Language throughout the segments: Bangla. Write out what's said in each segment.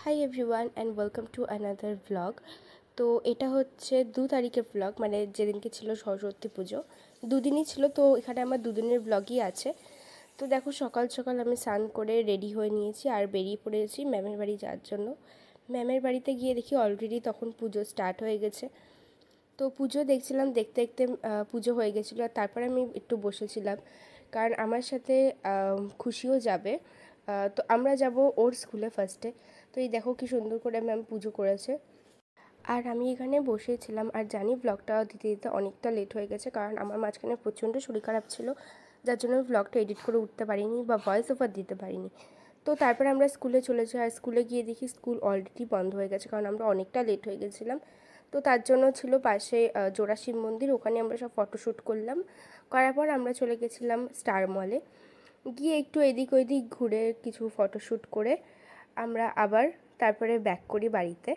Hi everyone and welcome to another blog. তো এটা হচ্ছে 2 তারিখের ব্লগ, মানে যেদিনকে ছিল সরস্বতী পুজো, দুদিনই ছিল। তো এখানে আমার দুদিনের ব্লগই আছে। তো দেখো, সকাল সকাল আমি স্নান করে রেডি হয়ে নিয়েছি আর বেরিয়ে পড়েছি ম্যামের বাড়ি যাওয়ার জন্য। ম্যামের বাড়িতে গিয়ে দেখি অলরেডি তখন পুজো স্টার্ট হয়ে গেছে। তো পুজো দেখছিলাম, দেখতে দেখতে পুজো হয়ে গেছিলো। আর তারপরে আমি একটু বসেছিলাম, কারণ আমার সাথে খুশিও যাবে। তো আমরা যাব ওর স্কুলে ফার্স্টে। তো এই দেখো কি সুন্দর করে ম্যাম পুজো করেছে। আর আমি এখানে বসেছিলাম, আর জানি ব্লগটা দিতে দিতে অনেকটা লেট হয়ে গেছে, কারণ আমার মাঝখানে প্রচণ্ড শরীর খারাপ ছিল, যার জন্য ব্লগটা এডিট করে উঠতে পারিনি বা ভয়েস ওভার দিতে পারিনি। তো তারপরে আমরা স্কুলে চলেছি, আর স্কুলে গিয়ে দেখি স্কুল অলরেডি বন্ধ হয়ে গেছে, কারণ আমরা অনেকটা লেট হয়ে গেছিলাম। তো তার জন্য ছিল পাশে জোড়া শিব মন্দির, ওখানে আমরা সব ফটোশ্যুট করলাম। করার পর আমরা চলে গেছিলাম স্টার মলে, গিয়ে একটু এদিক ওইদিক ঘুরে কিছু ফটোশ্যুট করে আমরা আবার তারপরে ব্যাক করি বাড়িতে।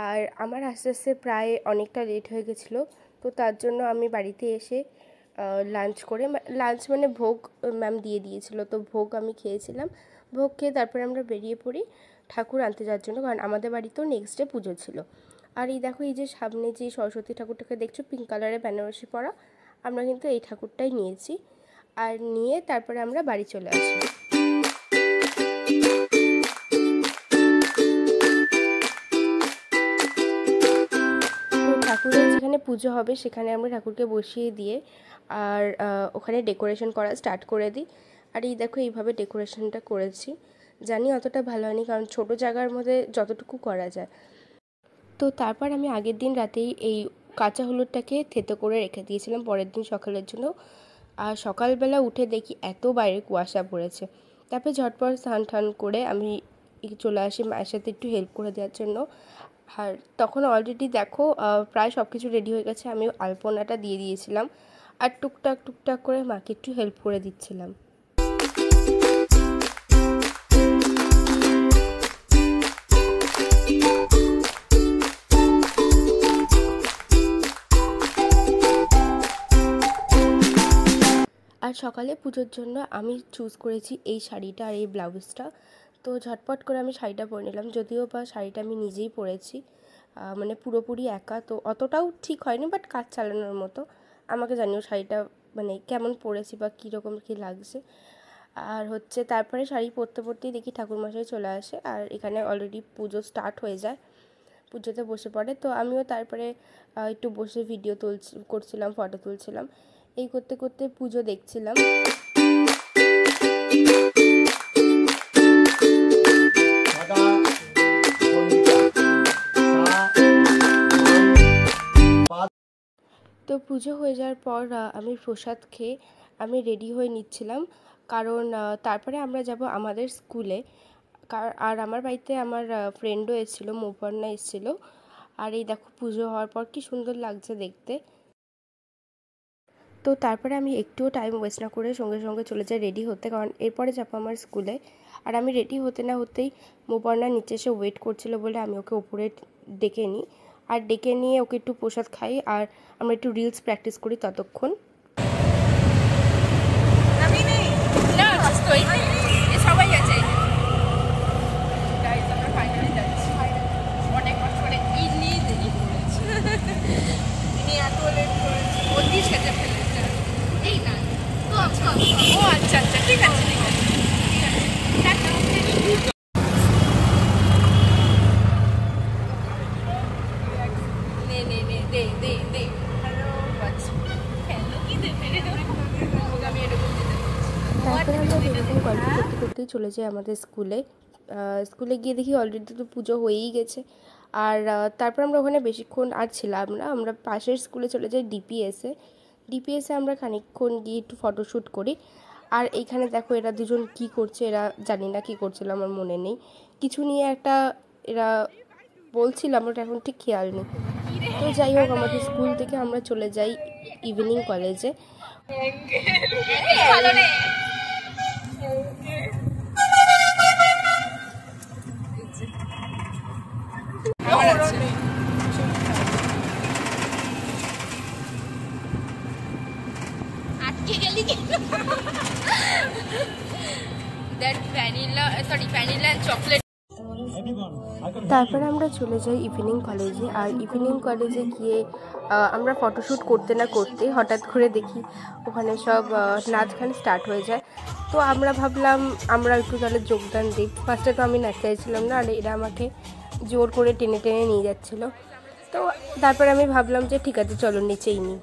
আর আমার আস্তে আস্তে প্রায় অনেকটা লেট হয়ে গেছিলো। তো তার জন্য আমি বাড়িতে এসে লাঞ্চ করে, লাঞ্চ মানে ভোগ ম্যাম দিয়ে দিয়েছিলো, তো ভোগ আমি খেয়েছিলাম। ভোগ খেয়ে তারপরে আমরা বেরিয়ে পড়ি ঠাকুর আনতে যাওয়ার জন্য, কারণ আমাদের বাড়িতেও নেক্সট ডে পুজো ছিল। আর এই দেখো, এই যে সামনে যে সরস্বতী ঠাকুরটাকে দেখছো পিঙ্ক কালারের বেনারসি পরা, আমরা কিন্তু এই ঠাকুরটাই নিয়েছি। আর নিয়ে তারপরে আমরা বাড়ি চলে আসি। ঠাকুরের যেখানে পুজো হবে সেখানে আমরা ঠাকুরকে বসিয়ে দিয়ে আর ওখানে ডেকোরেশন করা স্টার্ট করে দিই। আর এই দেখো, এইভাবে ডেকোরেশনটা করেছি। জানি অতটা ভালো হয়নি, কারণ ছোটো জায়গার মধ্যে যতটুকু করা যায়। তো তারপর আমি আগের দিন রাতেই এই কাঁচা হলুদটাকে থেতো করে রেখে দিয়েছিলাম পরের দিন সকালের জন্য। আর সকালবেলা উঠে দেখি এত বাইরে কুয়াশা পড়েছে। তারপরে ঝটপট স্নান টান করে আমি চলে আসি মায়ের সাথে একটু হেল্প করে দেওয়ার জন্য। আর তখন অলরেডি দেখো প্রায় সব কিছু রেডি হয়ে গেছে। আমি আলপনাটা দিয়ে দিয়েছিলাম আর টুকটাক টুকটাক করে মাকে একটু হেল্প করে দিচ্ছিলাম। আর সকালে পুজোর জন্য আমি চুজ করেছি এই শাড়িটা আর এই ব্লাউজটা। তো ঝটপট করে আমি শাড়িটা পরে নিলাম, যদিও বা শাড়িটা আমি নিজেই পরেছি, মানে পুরোপুরি একা, তো অতটাও ঠিক হয়নি, বাট কাজ চালানোর মতো। আমাকে জানিও শাড়িটা মানে কেমন পরেছি বা কীরকম কী লাগছে। আর হচ্ছে তারপরে শাড়ি পরতে পরতেই দেখি ঠাকুরমশাই চলে আসে, আর এখানে অলরেডি পুজো স্টার্ট হয়ে যায়, পুজোতে বসে পড়ে। তো আমিও তারপরে একটু বসে ভিডিও করছিলাম, ফটো তুলছিলাম। এই করতে করতে পুজো দেখছিলাম। তো পুজো হয়ে যাওয়ার পর আমি প্রসাদ খেয়ে আমি রেডি হয়ে নিচ্ছিলাম, কারণ তারপরে আমরা যাব আমাদের স্কুলে। আর আমার বাড়িতে আমার ফ্রেন্ডও এসেছিলো, মৌপর্ণা এসেছিলো। আর এই দেখো পুজো হওয়ার পর কি সুন্দর লাগছে দেখতে। তো তারপরে আমি একটুও টাইম ওয়েস্ট না করে সঙ্গে সঙ্গে চলে যাই রেডি হতে, কারণ এরপরে যাবো আমার স্কুলে। আর আমি রেডি হতে না হতেই মৌপর্ণা নিচে এসে ওয়েট করছিল বলে আমি ওকে উপরে ডেকে নিই, আর ডেকে নিয়ে ওকে একটু প্রসাদ খাই, আর আমরা একটু রিলস প্র্যাকটিস করি ততক্ষণ। ও আচ্ছা আচ্ছা, ঠিক আছে ঠিক আছে। তারপরে আমরা এরকম গল্প করতে করতেই চলে যাই আমাদের স্কুলে। স্কুলে গিয়ে দেখি অলরেডি তো পুজো হয়েই গেছে। আর তারপর আমরা ওখানে বেশিক্ষণ আর ছিলাম না, আমরা পাশের স্কুলে চলে যাই ডিপিএসে। ডিপিএসে আমরা খানিকক্ষণ গিয়ে একটু ফটোশ্যুট করি। আর এইখানে দেখো এরা দুজন কি করছে, এরা জানি না কি করছিল, আমার মনে নেই। কিছু নিয়ে একটা এরা বলছিল, আমার এখন ঠিক খেয়াল নেই। তো যাই হোক, আমাদের স্কুল থেকে আমরা চলে যাই ইভিনিং কলেজে। that vanilla and chocolate. তারপরে আমরা চলে যাই ইভিনিং কলেজে। আর ইভিনিং কলেজে গিয়ে আমরা ফটোশ্যুট করতে না করতে হঠাৎ করে দেখি ওখানে সব নাচ গান স্টার্ট হয়ে যায়। তো আমরা ভাবলাম আমরা একটু তাহলে যোগদান দিই। ফার্স্টে তো আমি নাচতে চাইছিলাম না, আর এরা আমাকে জোর করে টেনে টেনে নিয়ে যাচ্ছিলো। তো তারপরে আমি ভাবলাম যে ঠিক আছে চলো নিচেই নিই।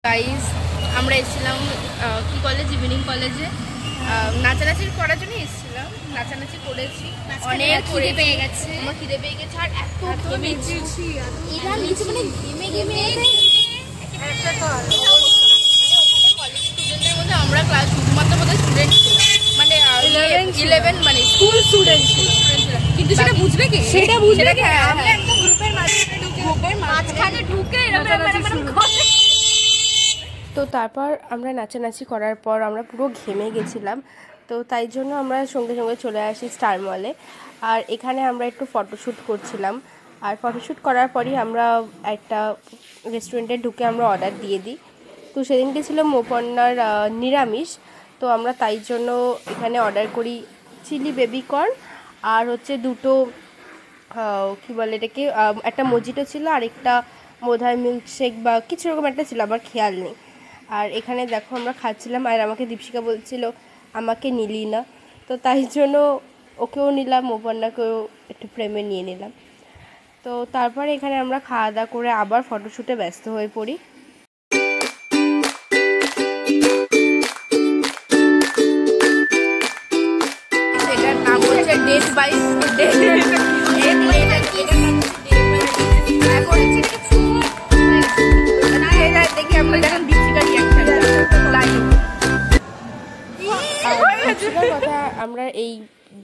গাইস, আমরা এসেছিলাম কি কলেজ, ইভিনিং কলেজে নাচানাচি করার জন্য এসেছিলাম। নাচানাচি করেছি, অনেক খিদে পেয়ে গেছে, আমার খিদে পেয়ে গেছে। আর এত ঘেমেছি, এরা নিচে মানে ঘেমে ঘেমে একটা তো কলেজ স্টুডেন্টদের মধ্যে আমরা ক্লাস শুধুমাত্র স্টুডেন্ট ছিলাম, মানে 11 মানে স্কুল স্টুডেন্ট ছিল। কিন্তু সেটা বুঝবে কি, সেটা বুঝবে কি আমরা একদম গ্রুপের মাঝখানে ঢুকে এরকম করে। তো তারপর আমরা নাচানাচি করার পর আমরা পুরো ঘেমে গেছিলাম। তো তাই জন্য আমরা সঙ্গে সঙ্গে চলে আসি স্টার মলে। আর এখানে আমরা একটু ফটোশ্যুট করছিলাম। আর ফটোশ্যুট করার পরই আমরা একটা রেস্টুরেন্টে ঢুকে আমরা অর্ডার দিয়ে দিই। তো সেদিনকে ছিল মোপন্নার নিরামিষ। তো আমরা তাই জন্য এখানে অর্ডার করি চিলি বেবি কর্ন আর হচ্ছে দুটো কী বলে এটাকে, একটা মজিটো ছিল আর একটা বোধহয় মিল্কশেক বা কিছু রকম একটা ছিল, আমার খেয়াল নেই। আর এখানে দেখো আমরা খাচ্ছিলাম, আর আমাকে দীপশিকা বলছিল আমাকে নিলি না। তো তাই জন্য ওকেও নিলাম, মোপন্নাকেও একটু ফ্রেমে নিয়ে নিলাম। তো তারপরে এখানে আমরা খাওয়া দাওয়া করে আবার ফটোশ্যুটে ব্যস্ত হয়ে পড়ি। এটার নাম হচ্ছে ডেট বাই দেখি আমরা দেখেন দীপশিকার কথা আমরা এই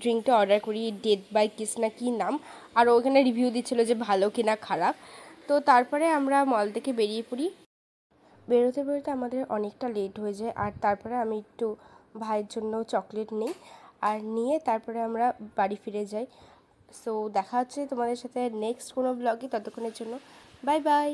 ড্রিঙ্কটা অর্ডার করি ডেট বাই কিস না কি নাম, আর ওখানে রিভিউ দিচ্ছিল যে ভালো কি না খারাপ। তো তারপরে আমরা মল থেকে বেরিয়ে পড়ি। বেরোতে বেরোতে আমাদের অনেকটা লেট হয়ে যায়। আর তারপরে আমি একটু ভাইয়ের জন্য চকলেট নিই, আর নিয়ে তারপরে আমরা বাড়ি ফিরে যাই। সো দেখা হচ্ছে তোমাদের সাথে নেক্সট কোনো ব্লগে। ততক্ষণের জন্য বাই বাই।